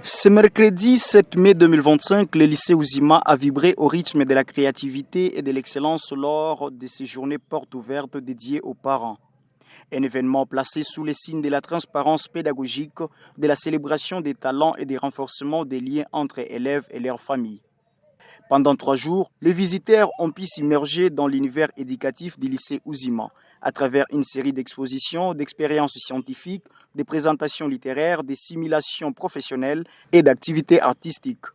Ce mercredi 7 mai 2025, le lycée Ouzima a vibré au rythme de la créativité et de l'excellence lors de ces journées portes ouvertes dédiées aux parents. Un événement placé sous le signe de la transparence pédagogique, de la célébration des talents et du renforcement des liens entre élèves et leurs familles. Pendant 3 jours, les visiteurs ont pu s'immerger dans l'univers éducatif du lycée Ouzima à travers une série d'expositions, d'expériences scientifiques, de présentations littéraires, de simulations professionnelles et d'activités artistiques.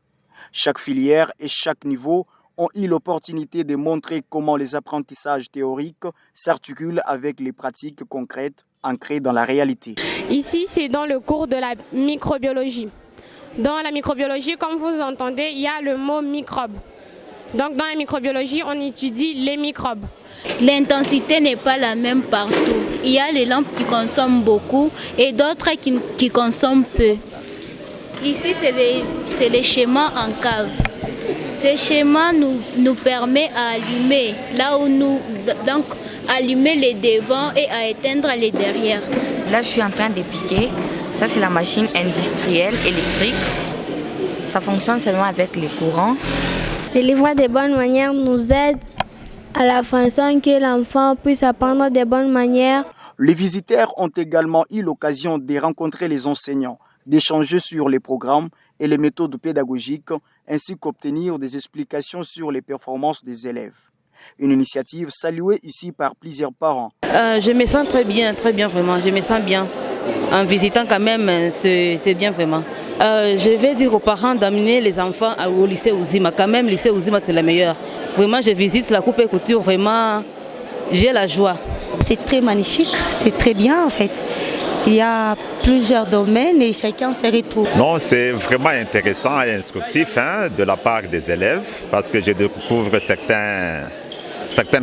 Chaque filière et chaque niveau ont eu l'opportunité de montrer comment les apprentissages théoriques s'articulent avec les pratiques concrètes ancrées dans la réalité. Ici, c'est dans le cours de la microbiologie. Dans la microbiologie, comme vous entendez, il y a le mot microbe. Donc dans la microbiologie, on étudie les microbes. L'intensité n'est pas la même partout. Il y a les lampes qui consomment beaucoup et d'autres qui consomment peu. Ici, c'est les schémas en cave. Ces schémas nous permettent à allumer là où donc allumer les devants et à éteindre les derrière. Là, je suis en train de piquer. Ça, c'est la machine industrielle électrique. Ça fonctionne seulement avec les courants. Les livres de bonnes manières nous aident à la façon que l'enfant puisse apprendre de bonnes manières. Les visiteurs ont également eu l'occasion de rencontrer les enseignants, d'échanger sur les programmes et les méthodes pédagogiques, ainsi qu'obtenir des explications sur les performances des élèves. Une initiative saluée ici par plusieurs parents. Je me sens très bien vraiment, je me sens bien. En visitant quand même, c'est bien vraiment. Je vais dire aux parents d'amener les enfants au lycée Ouzima. Quand même, le lycée Ouzima, c'est le meilleur. Vraiment, je visite la coupe et couture, vraiment, j'ai la joie. C'est très magnifique, c'est très bien en fait. Il y a plusieurs domaines et chacun se retrouve. Non, c'est vraiment intéressant et instructif de la part des élèves parce que je découvre certaines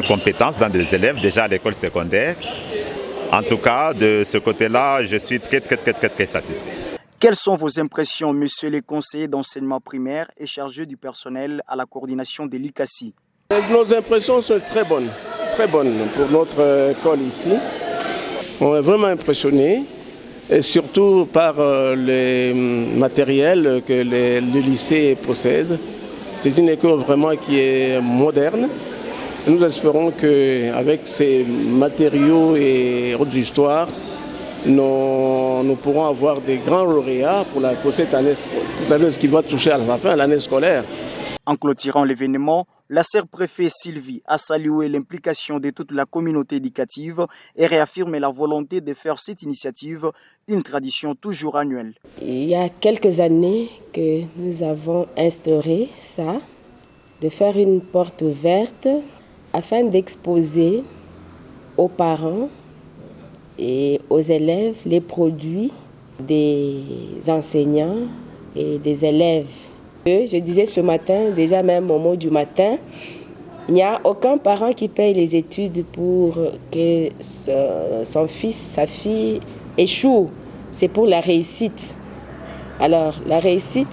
compétences dans des élèves déjà à l'école secondaire. En tout cas, de ce côté-là, je suis très satisfait. Quelles sont vos impressions, monsieur le conseiller d'enseignement primaire et chargé du personnel à la coordination de l'ICASI? Nos impressions sont très bonnes pour notre école ici. On est vraiment impressionnés, et surtout par les matériels que le lycée possède. C'est une école vraiment qui est moderne. Nous espérons qu'avec ces matériaux et autres histoires, nous pourrons avoir des grands lauréats pour cette année qui va toucher à la fin, l'année scolaire. En clôturant l'événement, la sœur-préfet Sylvie a salué l'implication de toute la communauté éducative et réaffirmé la volonté de faire cette initiative une tradition toujours annuelle. Il y a quelques années que nous avons instauré ça, de faire une porte ouverte afin d'exposer aux parents et aux élèves les produits des enseignants et des élèves. Je disais ce matin, déjà même au mot du matin, il n'y a aucun parent qui paye les études pour que son fils, sa fille échoue. C'est pour la réussite. Alors, la réussite,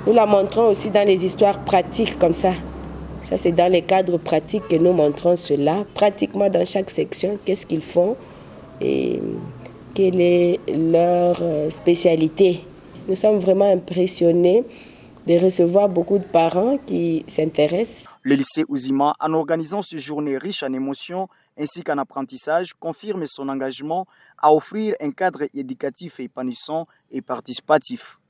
nous la montrons aussi dans les histoires pratiques comme ça. Ça, c'est dans les cadres pratiques que nous montrons cela, pratiquement dans chaque section, qu'est-ce qu'ils font et quelle est leur spécialité. Nous sommes vraiment impressionnés de recevoir beaucoup de parents qui s'intéressent. Le lycée Ouzima, en organisant ces journées riches en émotions ainsi qu'en apprentissage, confirme son engagement à offrir un cadre éducatif épanouissant et participatif.